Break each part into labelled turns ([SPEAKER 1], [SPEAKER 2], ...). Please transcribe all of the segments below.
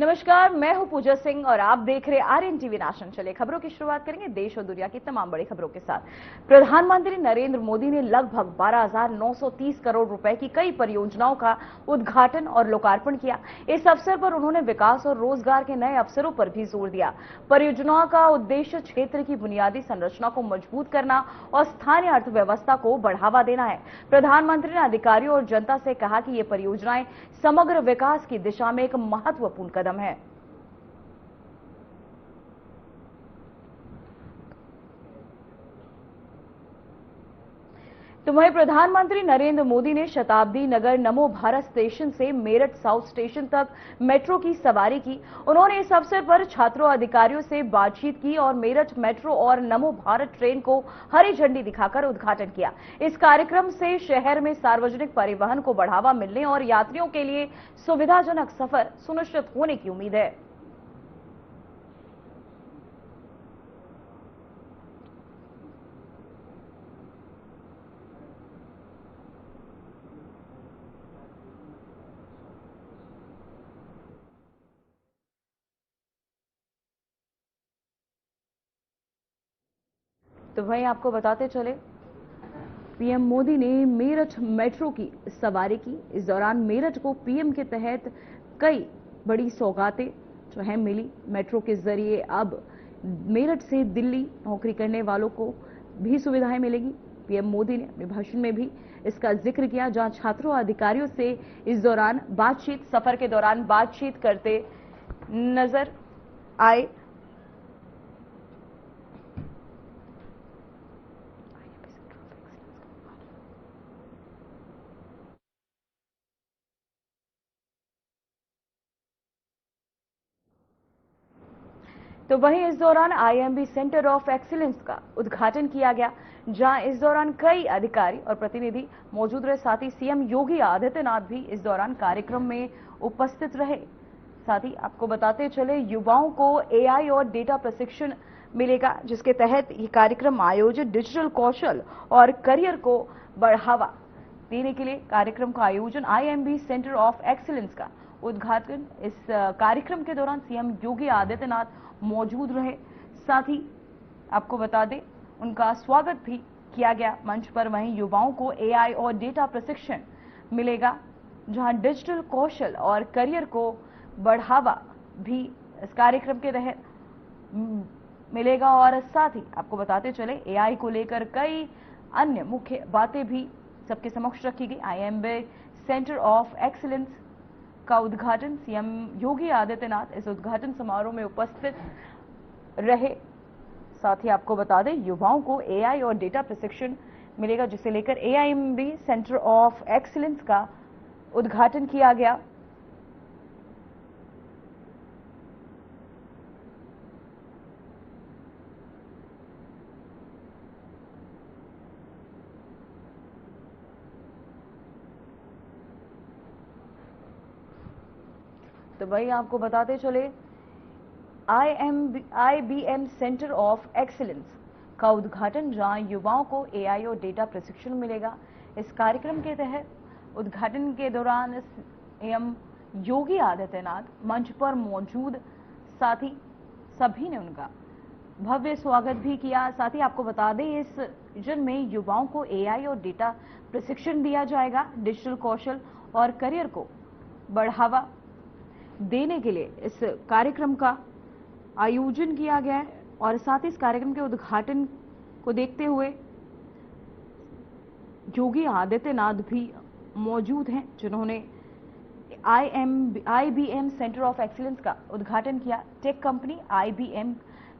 [SPEAKER 1] नमस्कार, मैं हूं पूजा सिंह और आप देख रहे आर्यन टीवी नेशनल। चलिए खबरों की शुरुआत करेंगे देश और दुनिया की तमाम बड़ी खबरों के साथ। प्रधानमंत्री नरेंद्र मोदी ने लगभग 12,930 करोड़ रुपए की कई परियोजनाओं का उद्घाटन और लोकार्पण किया। इस अवसर पर उन्होंने विकास और रोजगार के नए अवसरों पर भी जोर दिया। परियोजनाओं का उद्देश्य क्षेत्र की बुनियादी संरचना को मजबूत करना और स्थानीय अर्थव्यवस्था को बढ़ावा देना है। प्रधानमंत्री ने अधिकारियों और जनता से कहा कि ये परियोजनाएं समग्र विकास की दिशा में एक महत्वपूर्ण कदम है। तो वहीं प्रधानमंत्री नरेंद्र मोदी ने शताब्दी नगर नमो भारत स्टेशन से मेरठ साउथ स्टेशन तक मेट्रो की सवारी की। उन्होंने इस अवसर पर छात्रों अधिकारियों से बातचीत की और मेरठ मेट्रो और नमो भारत ट्रेन को हरी झंडी दिखाकर उद्घाटन किया। इस कार्यक्रम से शहर में सार्वजनिक परिवहन को बढ़ावा मिलने और यात्रियों के लिए सुविधाजनक सफर सुनिश्चित होने की उम्मीद है। तो वहीं आपको बताते चले, पीएम मोदी ने मेरठ मेट्रो की सवारी की। इस दौरान मेरठ को पीएम के तहत कई बड़ी सौगातें जो है मिली। मेट्रो के जरिए अब मेरठ से दिल्ली नौकरी करने वालों को भी सुविधाएं मिलेगी। पीएम मोदी ने अपने भाषण में भी इसका जिक्र किया, जहां छात्रों अधिकारियों से इस दौरान सफर के दौरान बातचीत करते नजर आए। तो वहीं इस दौरान आईएमबी सेंटर ऑफ एक्सीलेंस का उद्घाटन किया गया, जहां इस दौरान कई अधिकारी और प्रतिनिधि मौजूद रहे। साथ ही सीएम योगी आदित्यनाथ भी इस दौरान कार्यक्रम में उपस्थित रहे। साथ ही आपको बताते चले, युवाओं को एआई और डेटा प्रशिक्षण मिलेगा, जिसके तहत ये कार्यक्रम आयोजित डिजिटल कौशल और करियर को बढ़ावा देने के लिए कार्यक्रम का आयोजन आईएमबी सेंटर ऑफ एक्सीलेंस का उद्घाटन। इस कार्यक्रम के दौरान सीएम योगी आदित्यनाथ मौजूद रहे। साथ ही आपको बता दें, उनका स्वागत भी किया गया मंच पर। वहीं युवाओं को एआई और डेटा प्रशिक्षण मिलेगा, जहां डिजिटल कौशल और करियर को बढ़ावा भी इस कार्यक्रम के तहत मिलेगा। और साथ ही आपको बताते चले, एआई को लेकर कई अन्य मुख्य बातें भी सबके समक्ष रखी गई। आईएमबी सेंटर ऑफ एक्सीलेंस का उद्घाटन, सीएम योगी आदित्यनाथ इस उद्घाटन समारोह में उपस्थित रहे। साथ ही आपको बता दें, युवाओं को एआई और डेटा प्रशिक्षण मिलेगा, जिसे लेकर आईएमबी सेंटर ऑफ एक्सीलेंस का उद्घाटन किया गया। तो वही आपको बताते चले, आईबीएम सेंटर ऑफ एक्सीलेंस का उद्घाटन, जहां युवाओं को एआई और डेटा प्रशिक्षण मिलेगा। इस कार्यक्रम के तहत उद्घाटन के दौरान सीएम योगी आदित्यनाथ मंच पर मौजूद, साथ ही सभी ने उनका भव्य स्वागत भी किया। साथ ही आपको बता दें, इस आयोजन में युवाओं को एआई और डेटा प्रशिक्षण दिया जाएगा। डिजिटल कौशल और करियर को बढ़ावा देने के लिए इस कार्यक्रम का आयोजन किया गया है। और साथ ही इस कार्यक्रम के उद्घाटन को देखते हुए योगी आदित्यनाथ भी मौजूद हैं, जिन्होंने आईबीएम सेंटर ऑफ एक्सीलेंस का उद्घाटन किया। टेक कंपनी आईबीएम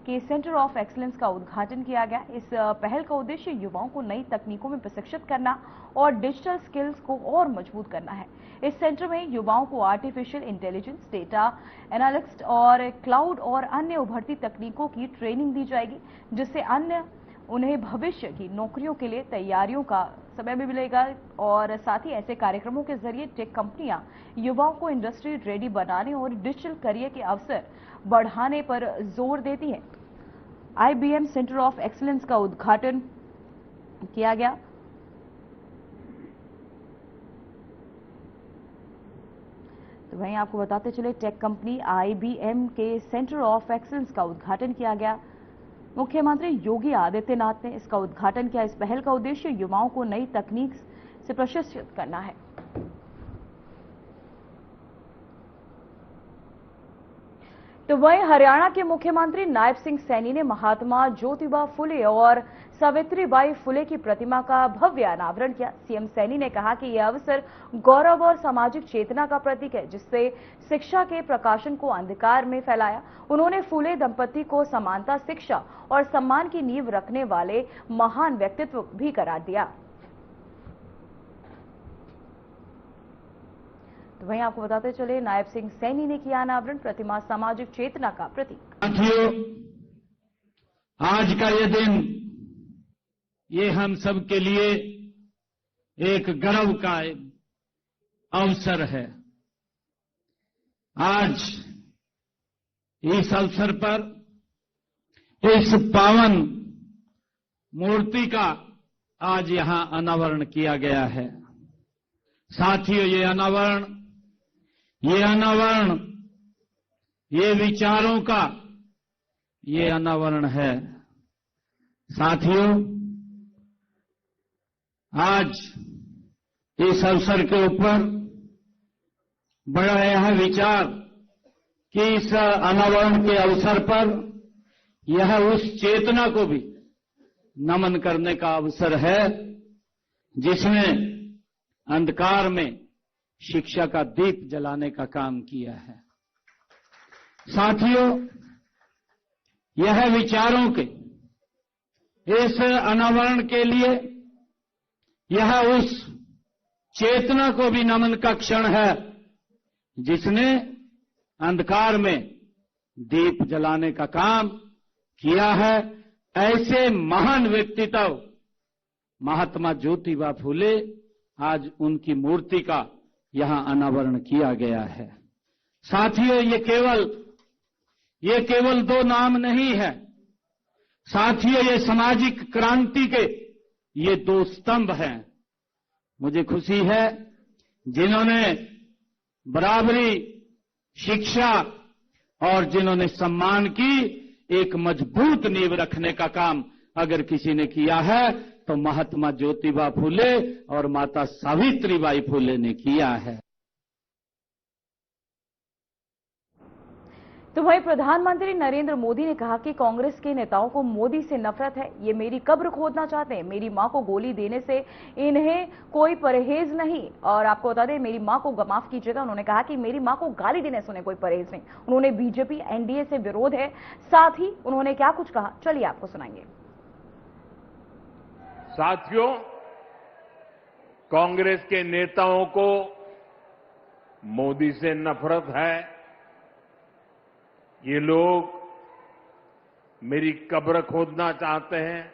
[SPEAKER 1] के सेंटर ऑफ एक्सीलेंस का उद्घाटन किया गया। इस पहल का उद्देश्य युवाओं को नई तकनीकों में प्रशिक्षित करना और डिजिटल स्किल्स को और मजबूत करना है। इस सेंटर में युवाओं को आर्टिफिशियल इंटेलिजेंस, डेटा एनालिस्ट और क्लाउड और अन्य उभरती तकनीकों की ट्रेनिंग दी जाएगी, जिससे उन्हें भविष्य की नौकरियों के लिए तैयारियों का समय भी मिलेगा। और साथ ही ऐसे कार्यक्रमों के जरिए टेक कंपनियां युवाओं को इंडस्ट्री रेडी बनाने और डिजिटल करियर के अवसर बढ़ाने पर जोर देती है। आईबीएम सेंटर ऑफ एक्सीलेंस का उद्घाटन किया गया। तो वहीं आपको बताते चले टेक कंपनी IBM के सेंटर ऑफ एक्सीलेंस का उद्घाटन किया गया। मुख्यमंत्री योगी आदित्यनाथ ने इसका उद्घाटन किया। इस पहल का उद्देश्य युवाओं को नई तकनीक से प्रशिक्षित करना है। तो वहीं हरियाणा के मुख्यमंत्री नायब सिंह सैनी ने महात्मा ज्योतिबा फुले और सावित्रीबाई फुले की प्रतिमा का भव्य अनावरण किया। सीएम सैनी ने कहा कि यह अवसर गौरव और सामाजिक चेतना का प्रतीक है, जिससे शिक्षा के प्रकाशन को अंधकार में फैलाया। उन्होंने फुले दंपति को समानता, शिक्षा और सम्मान की नींव रखने वाले महान व्यक्तित्व भी करार दिया। तो वहीं आपको बताते चले नायब सिंह सैनी ने किया अनावरण। प्रतिमा सामाजिक चेतना का प्रतीक।
[SPEAKER 2] साथियों, आज का ये दिन ये हम सब के लिए एक गर्व का अवसर है। आज इस अवसर पर इस पावन मूर्ति का आज यहां अनावरण किया गया है। साथियों, ये विचारों का ये अनावरण है। साथियों, आज इस अवसर के ऊपर बड़ा यह विचार कि इस अनावरण के अवसर पर यह उस चेतना को भी नमन करने का अवसर है जिसने अंधकार में शिक्षा का दीप जलाने का काम किया है। साथियों, यह विचारों के इस अनावरण के लिए यह उस चेतना को भी नमन का क्षण है जिसने अंधकार में दीप जलाने का काम किया है। ऐसे महान व्यक्तित्व महात्मा ज्योतिबा फुले, आज उनकी मूर्ति का यहां अनावरण किया गया है। साथियों, ये केवल दो नाम नहीं है। साथियों, ये सामाजिक क्रांति के ये दो स्तंभ हैं। मुझे खुशी है जिन्होंने बराबरी, शिक्षा और जिन्होंने सम्मान की एक मजबूत नींव रखने का काम अगर किसी ने किया है तो महात्मा ज्योतिबा फुले और माता सावित्रीबाई फुले ने किया है।
[SPEAKER 1] तो वहीं प्रधानमंत्री नरेंद्र मोदी ने कहा कि कांग्रेस के नेताओं को मोदी से नफरत है। ये मेरी कब्र खोदना चाहते हैं। मेरी मां को गोली देने से इन्हें कोई परहेज नहीं। और आपको बता दें, मेरी मां को माफ कीजिएगा, उन्होंने कहा कि मेरी मां को गाली देने से उन्हें कोई परहेज नहीं। उन्होंने बीजेपी एनडीए से विरोध है। साथ ही उन्होंने क्या कुछ कहा, चलिए आपको सुनाएंगे।
[SPEAKER 3] साथियों, कांग्रेस के नेताओं को मोदी से नफरत है। ये लोग मेरी कब्र खोदना चाहते हैं।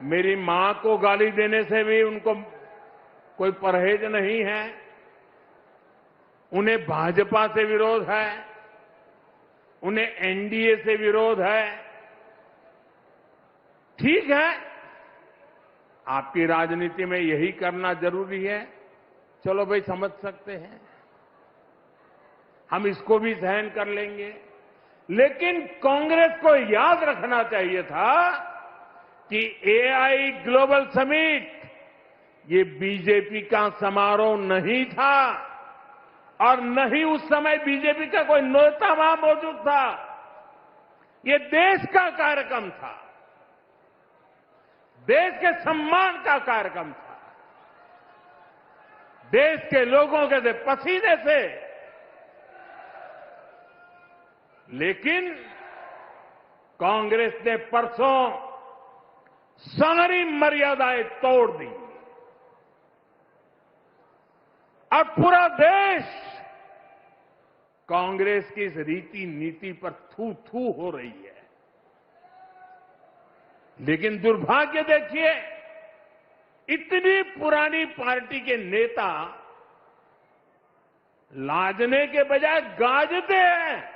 [SPEAKER 3] मेरी मां को गाली देने से भी उनको कोई परहेज नहीं है। उन्हें भाजपा से विरोध है, उन्हें एनडीए से विरोध है। ठीक है, आपकी राजनीति में यही करना जरूरी है, चलो भाई समझ सकते हैं, हम इसको भी सहन कर लेंगे। लेकिन कांग्रेस को याद रखना चाहिए था कि एआई ग्लोबल समिट ये बीजेपी का समारोह नहीं था और न ही उस समय बीजेपी का कोई नेता वहां मौजूद था। ये देश का कार्यक्रम था, देश के सम्मान का कार्यक्रम था, देश के लोगों के पसीने से। लेकिन कांग्रेस ने परसों सारी मर्यादाएं तोड़ दी और पूरा देश कांग्रेस की इस रीति नीति पर थू थू हो रही है। लेकिन दुर्भाग्य देखिए, इतनी पुरानी पार्टी के नेता लाजने के बजाय गाजते हैं।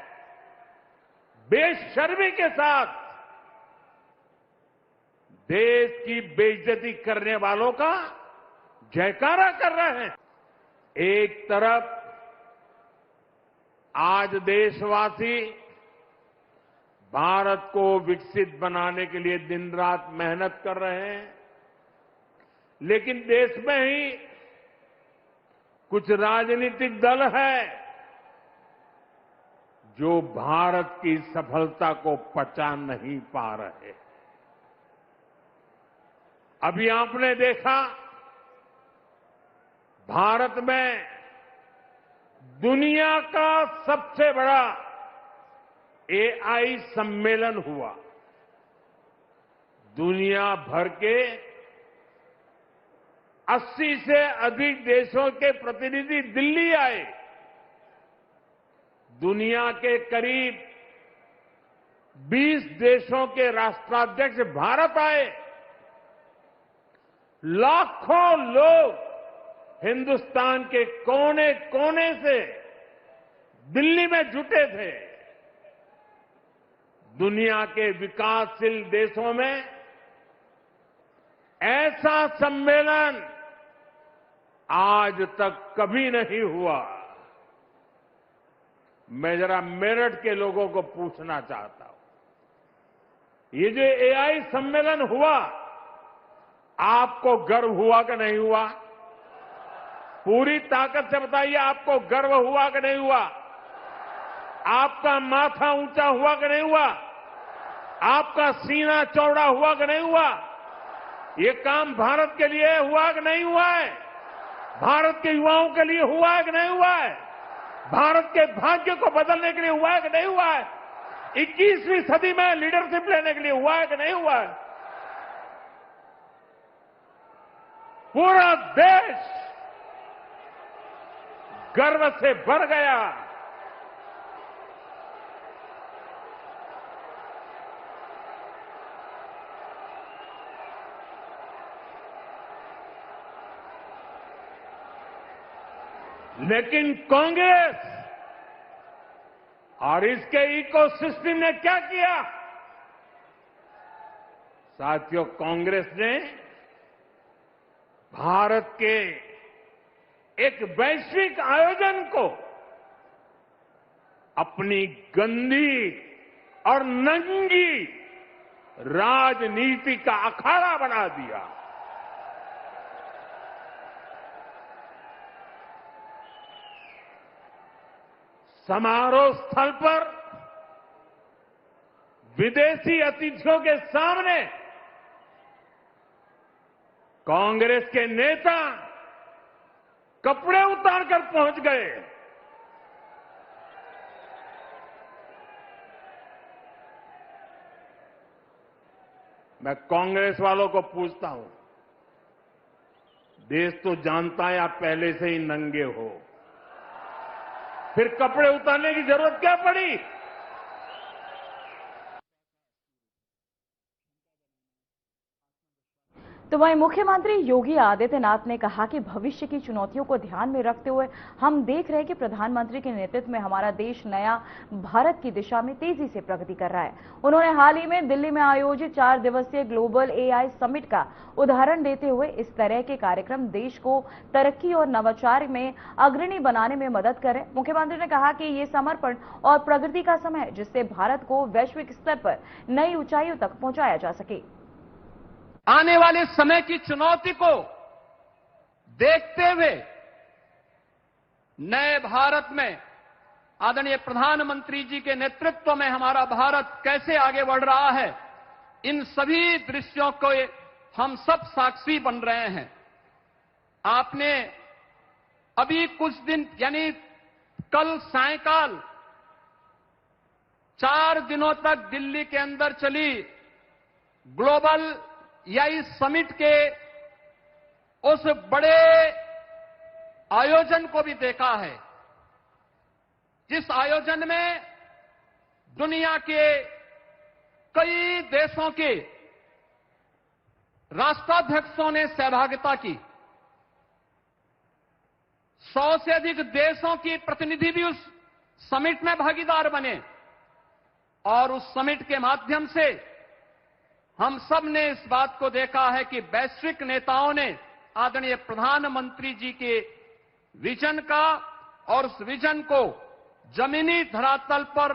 [SPEAKER 3] बेशर्मी के साथ देश की बेइज्जती करने वालों का जयकारा कर रहे हैं। एक तरफ आज देशवासी भारत को विकसित बनाने के लिए दिन रात मेहनत कर रहे हैं, लेकिन देश में ही कुछ राजनीतिक दल है जो भारत की सफलता को पचा नहीं पा रहे। अभी आपने देखा भारत में दुनिया का सबसे बड़ा एआई सम्मेलन हुआ। दुनिया भर के 80 से अधिक देशों के प्रतिनिधि दिल्ली आए। दुनिया के करीब 20 देशों के राष्ट्राध्यक्ष भारत आए। लाखों लोग हिंदुस्तान के कोने कोने से दिल्ली में जुटे थे। दुनिया के विकासशील देशों में ऐसा सम्मेलन आज तक कभी नहीं हुआ। मैं जरा मेरठ के लोगों को पूछना चाहता हूं, ये जो एआई सम्मेलन हुआ, आपको गर्व हुआ कि नहीं हुआ? पूरी ताकत से बताइए, आपको गर्व हुआ कि नहीं हुआ? आपका माथा ऊंचा हुआ कि नहीं हुआ? आपका सीना चौड़ा हुआ कि नहीं हुआ? ये काम भारत के लिए हुआ कि नहीं हुआ है? भारत के युवाओं के लिए हुआ है कि नहीं हुआ है? भारत के भाग्य को बदलने के लिए हुआ है कि नहीं हुआ है? 21वीं सदी में लीडरशिप लेने के लिए हुआ है कि नहीं हुआ है? पूरा देश गर्व से भर गया। लेकिन कांग्रेस और इसके इकोसिस्टम ने क्या किया? साथियों, कांग्रेस ने भारत के एक वैश्विक आयोजन को अपनी गंदी और नंगी राजनीति का अखाड़ा बना दिया। समारोह स्थल पर विदेशी अतिथियों के सामने कांग्रेस के नेता कपड़े उतारकर पहुंच गए। मैं कांग्रेस वालों को पूछता हूं, देश तो जानता है आप पहले से ही नंगे हो, फिर कपड़े उतारने की जरूरत क्या पड़ी?
[SPEAKER 1] तो वहीं मुख्यमंत्री योगी आदित्यनाथ ने कहा कि भविष्य की चुनौतियों को ध्यान में रखते हुए हम देख रहे हैं कि प्रधानमंत्री के नेतृत्व में हमारा देश नया भारत की दिशा में तेजी से प्रगति कर रहा है। उन्होंने हाल ही में दिल्ली में आयोजित 4 दिवसीय ग्लोबल एआई समिट का उदाहरण देते हुए इस तरह के कार्यक्रम देश को तरक्की और नवाचार में अग्रणी बनाने में मदद करें। मुख्यमंत्री ने कहा कि ये समर्पण और प्रगति का समय है, जिससे भारत को वैश्विक स्तर पर नई ऊंचाइयों तक पहुंचाया जा सके।
[SPEAKER 4] आने वाले समय की चुनौती को देखते हुए नए भारत में आदरणीय प्रधानमंत्री जी के नेतृत्व में हमारा भारत कैसे आगे बढ़ रहा है, इन सभी दृश्यों को हम सब साक्षी बन रहे हैं। आपने अभी कुछ दिन यानी कल सायंकाल 4 दिनों तक दिल्ली के अंदर चली ग्लोबल एआई समिट के उस बड़े आयोजन को भी देखा है, जिस आयोजन में दुनिया के कई देशों के राष्ट्राध्यक्षों ने सहभागिता की। 100 से अधिक देशों की प्रतिनिधि भी उस समिट में भागीदार बने और उस समिट के माध्यम से हम सब ने इस बात को देखा है कि वैश्विक नेताओं ने आदरणीय प्रधानमंत्री जी के विजन का और उस विजन को जमीनी धरातल पर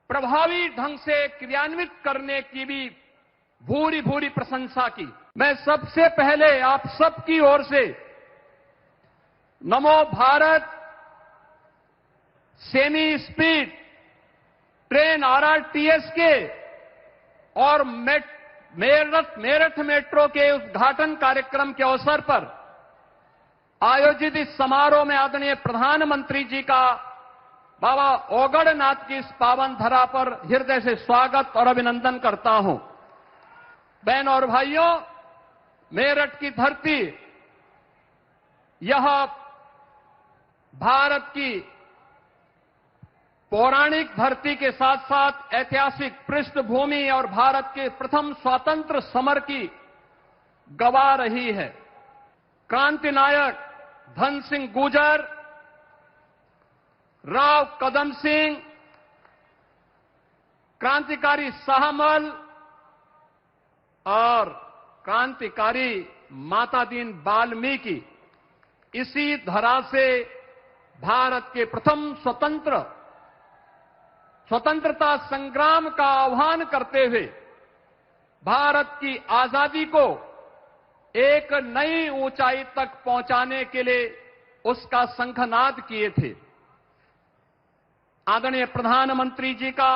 [SPEAKER 4] प्रभावी ढंग से क्रियान्वित करने की भी भूरी भूरी प्रशंसा की। मैं सबसे पहले आप सबकी ओर से नमो Bharat semi speed train RRTS के और मेरठ मेट्रो के उद्घाटन कार्यक्रम के अवसर पर आयोजित इस समारोह में आदरणीय प्रधानमंत्री जी का बाबा ओगड़नाथ की इस पावन धरा पर हृदय से स्वागत और अभिनंदन करता हूं। बहनों और भाइयों, मेरठ की धरती यह भारत की पौराणिक धरती के साथ साथ ऐतिहासिक पृष्ठभूमि और भारत के प्रथम स्वतंत्र समर की गवाह रही है। क्रांति नायक धन सिंह गुर्जर, राव कदम सिंह, क्रांतिकारी शाहमल और क्रांतिकारी माता दीन वाल्मीकि इसी धरा से भारत के प्रथम स्वतंत्रता संग्राम का आह्वान करते हुए भारत की आजादी को एक नई ऊंचाई तक पहुंचाने के लिए उसका शंखनाद किए थे। आदरणीय प्रधानमंत्री जी का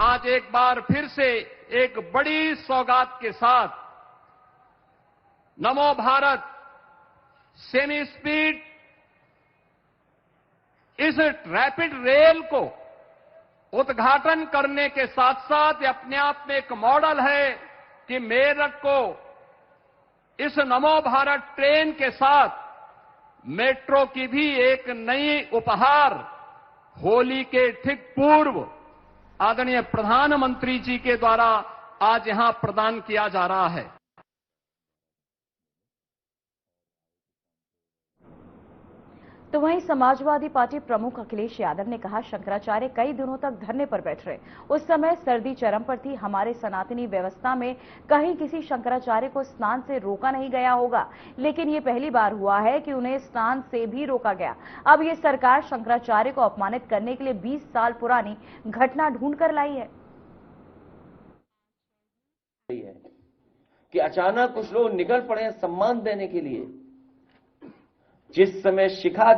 [SPEAKER 4] आज एक बार फिर से एक बड़ी सौगात के साथ नमो भारत सेमी स्पीड इस रैपिड रेल को उद्घाटन करने के साथ साथ ये अपने आप में एक मॉडल है कि मेरठ को इस नमो भारत ट्रेन के साथ मेट्रो की भी एक नई उपहार होली के ठीक पूर्व आदरणीय प्रधानमंत्री जी के द्वारा आज यहां प्रदान किया जा रहा है।
[SPEAKER 1] तो वहीं समाजवादी पार्टी प्रमुख अखिलेश यादव ने कहा, शंकराचार्य कई दिनों तक धरने पर बैठ रहे, उस समय सर्दी चरम पर थी। हमारे सनातनी व्यवस्था में कहीं किसी शंकराचार्य को स्नान से रोका नहीं गया होगा, लेकिन ये पहली बार हुआ है कि उन्हें स्नान से भी रोका गया। अब ये सरकार शंकराचार्य को अपमानित करने के लिए 20 साल पुरानी घटना ढूंढ कर लाई है
[SPEAKER 5] कि अचानक कुछ लोग निकल पड़े सम्मान देने के लिए। जिस समय शिखा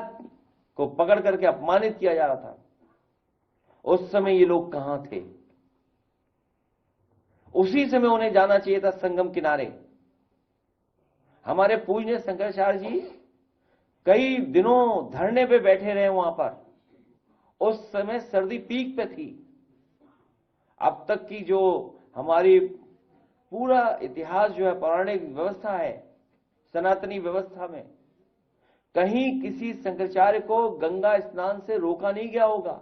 [SPEAKER 5] को पकड़ करके अपमानित किया जा रहा था, उस समय ये लोग कहां थे? उसी समय उन्हें जाना चाहिए था संगम किनारे। हमारे पूज्य शंकराचार्य जी कई दिनों धरने पे बैठे रहे वहां पर। उस समय सर्दी पीक पे थी। अब तक की जो हमारी पूरा इतिहास जो है, पौराणिक व्यवस्था है, सनातनी व्यवस्था में कहीं किसी शंकराचार्य को गंगा स्नान से रोका नहीं गया होगा।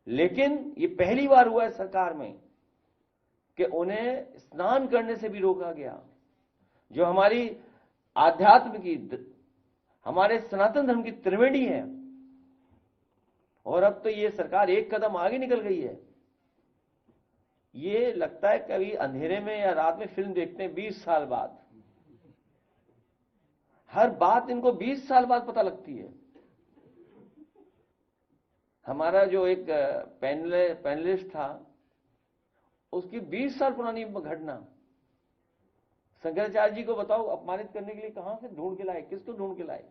[SPEAKER 5] लेकिन ये पहली बार हुआ है सरकार में कि उन्हें स्नान करने से भी रोका गया। जो हमारी आध्यात्म की, हमारे सनातन धर्म की त्रिवेणी है। और अब तो ये सरकार एक कदम आगे निकल गई है। ये लगता है कभी अंधेरे में या रात में फिल्म देखते हैं 20 साल बाद। हर बात इनको 20 साल बाद पता लगती है। हमारा जो एक पैनलिस्ट था, उसकी 20 साल पुरानी घटना शंकराचार्य जी को बताओ अपमानित करने के लिए कहां से ढूंढ के लाए, किसको ढूंढ के लाए?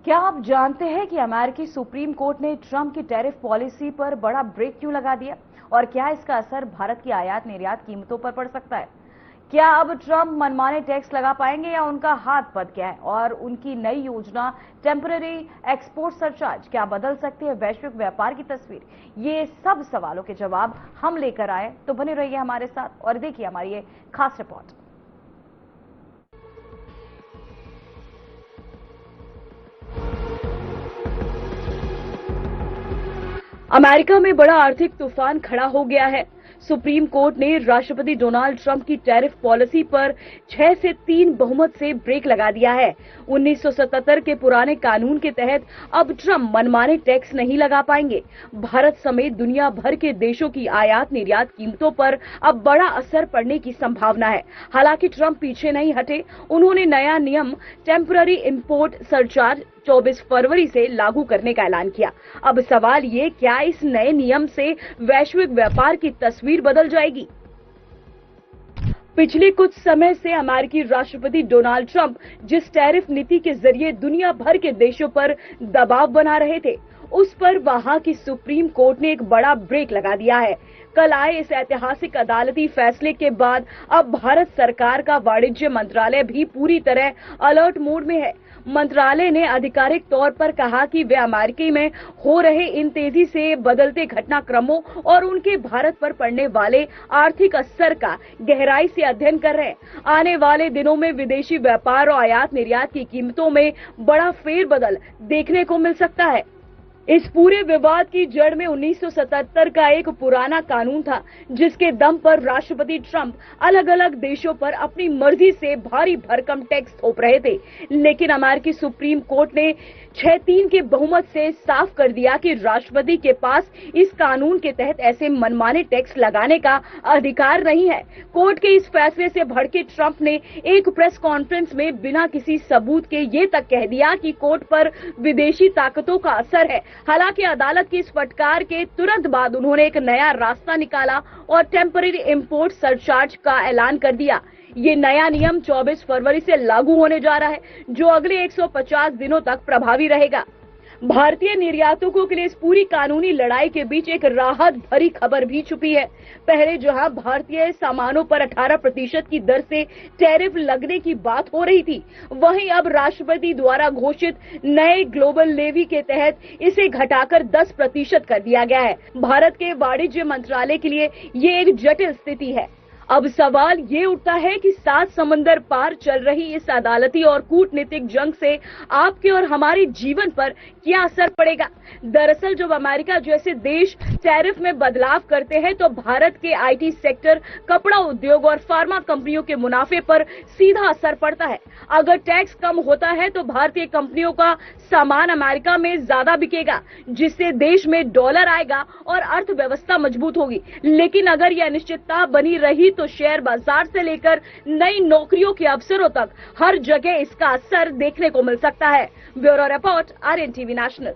[SPEAKER 1] क्या आप जानते हैं कि अमेरिकी सुप्रीम कोर्ट ने ट्रंप की टैरिफ पॉलिसी पर बड़ा ब्रेक क्यों लगा दिया, और क्या इसका असर भारत की आयात निर्यात कीमतों पर पड़ सकता है? क्या अब ट्रंप मनमाने टैक्स लगा पाएंगे या उनका हाथ बंध गया है? और उनकी नई योजना टेम्पररी एक्सपोर्ट सरचार्ज क्या बदल सकती है वैश्विक व्यापार की तस्वीर? ये सब सवालों के जवाब हम लेकर आए, तो बने रहिए हमारे साथ और देखिए हमारी ये खास रिपोर्ट। अमेरिका में बड़ा आर्थिक तूफान खड़ा हो गया है। सुप्रीम कोर्ट ने राष्ट्रपति डोनाल्ड ट्रंप की टैरिफ पॉलिसी पर 6 से 3 बहुमत से ब्रेक लगा दिया है। 1977 के पुराने कानून के तहत अब ट्रंप मनमाने टैक्स नहीं लगा पाएंगे। भारत समेत दुनिया भर के देशों की आयात निर्यात कीमतों पर अब बड़ा असर पड़ने की संभावना है। हालांकि ट्रंप पीछे नहीं हटे, उन्होंने नया नियम टेम्पररी इंपोर्ट सरचार्ज 24 फरवरी से लागू करने का ऐलान किया। अब सवाल ये, क्या इस नए नियम से वैश्विक व्यापार की तस्वीर बदल जाएगी? पिछले कुछ समय से अमेरिकी राष्ट्रपति डोनाल्ड ट्रंप जिस टैरिफ नीति के जरिए दुनिया भर के देशों पर दबाव बना रहे थे, उस पर वहां की सुप्रीम कोर्ट ने एक बड़ा ब्रेक लगा दिया है। कल आए इस ऐतिहासिक अदालती फैसले के बाद अब भारत सरकार का वाणिज्य मंत्रालय भी पूरी तरह अलर्ट मोड में है। मंत्रालय ने आधिकारिक तौर पर कहा कि वे अमेरिका में हो रहे इन तेजी से बदलते घटनाक्रमों और उनके भारत पर पड़ने वाले आर्थिक असर का गहराई से अध्ययन कर रहे हैं। आने वाले दिनों में विदेशी व्यापार और आयात निर्यात की कीमतों में बड़ा फेरबदल देखने को मिल सकता है। इस पूरे विवाद की जड़ में 1977 का एक पुराना कानून था, जिसके दम पर राष्ट्रपति ट्रंप अलग अलग देशों पर अपनी मर्जी से भारी भरकम टैक्स थोप रहे थे। लेकिन अमेरिकी सुप्रीम कोर्ट ने 6-3 के बहुमत से साफ कर दिया कि राष्ट्रपति के पास इस कानून के तहत ऐसे मनमाने टैक्स लगाने का अधिकार नहीं है। कोर्ट के इस फैसले से भड़के ट्रंप ने एक प्रेस कॉन्फ्रेंस में बिना किसी सबूत के ये तक कह दिया कि कोर्ट पर विदेशी ताकतों का असर है। हालांकि अदालत की इस फटकार के तुरंत बाद उन्होंने एक नया रास्ता निकाला और टेम्पररी इंपोर्ट सरचार्ज का ऐलान कर दिया। ये नया नियम 24 फरवरी से लागू होने जा रहा है, जो अगले 150 दिनों तक प्रभावी रहेगा। भारतीय निर्यातकों के लिए इस पूरी कानूनी लड़ाई के बीच एक राहत भरी खबर भी छुपी है। पहले जहां भारतीय सामानों पर 18% की दर से टैरिफ लगने की बात हो रही थी, वहीं अब राष्ट्रपति द्वारा घोषित नए ग्लोबल लेवी के तहत इसे घटाकर 10% कर दिया गया है। भारत के वाणिज्य मंत्रालय के लिए ये एक जटिल स्थिति है। अब सवाल ये उठता है कि 7 समंदर पार चल रही इस अदालती और कूटनीतिक जंग से आपके और हमारे जीवन पर क्या असर पड़ेगा। दरअसल जब अमेरिका जैसे देश टैरिफ में बदलाव करते हैं तो भारत के आईटी सेक्टर, कपड़ा उद्योग और फार्मा कंपनियों के मुनाफे पर सीधा असर पड़ता है। अगर टैक्स कम होता है तो भारतीय कंपनियों का सामान अमेरिका में ज्यादा बिकेगा, जिससे देश में डॉलर आएगा और अर्थव्यवस्था मजबूत होगी। लेकिन अगर यह अनिश्चितता बनी रही तो शेयर बाजार से लेकर नई नौकरियों के अवसरों तक हर जगह इसका असर देखने को मिल सकता है। Bureau report, RNTV national.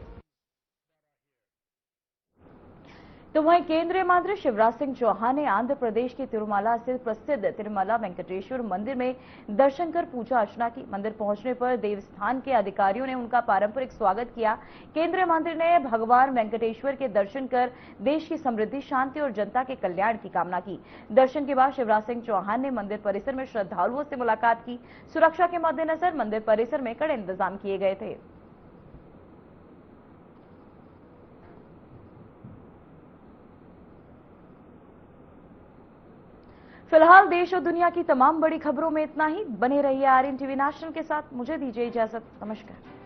[SPEAKER 1] तो वहीं केंद्रीय मंत्री शिवराज सिंह चौहान ने आंध्र प्रदेश के तिरुमला स्थित प्रसिद्ध तिरुमला वेंकटेश्वर मंदिर में दर्शन कर पूजा अर्चना की। मंदिर पहुंचने पर देवस्थान के अधिकारियों ने उनका पारंपरिक स्वागत किया। केंद्रीय मंत्री ने भगवान वेंकटेश्वर के दर्शन कर देश की समृद्धि, शांति और जनता के कल्याण की कामना की। दर्शन के बाद शिवराज सिंह चौहान ने मंदिर परिसर में श्रद्धालुओं से मुलाकात की। सुरक्षा के मद्देनजर मंदिर परिसर में कड़े इंतजाम किए गए थे। फिलहाल देश और दुनिया की तमाम बड़ी खबरों में इतना ही। बने रहिए RNTV नेशनल के साथ। मुझे दीजिए इजाजत। नमस्कार।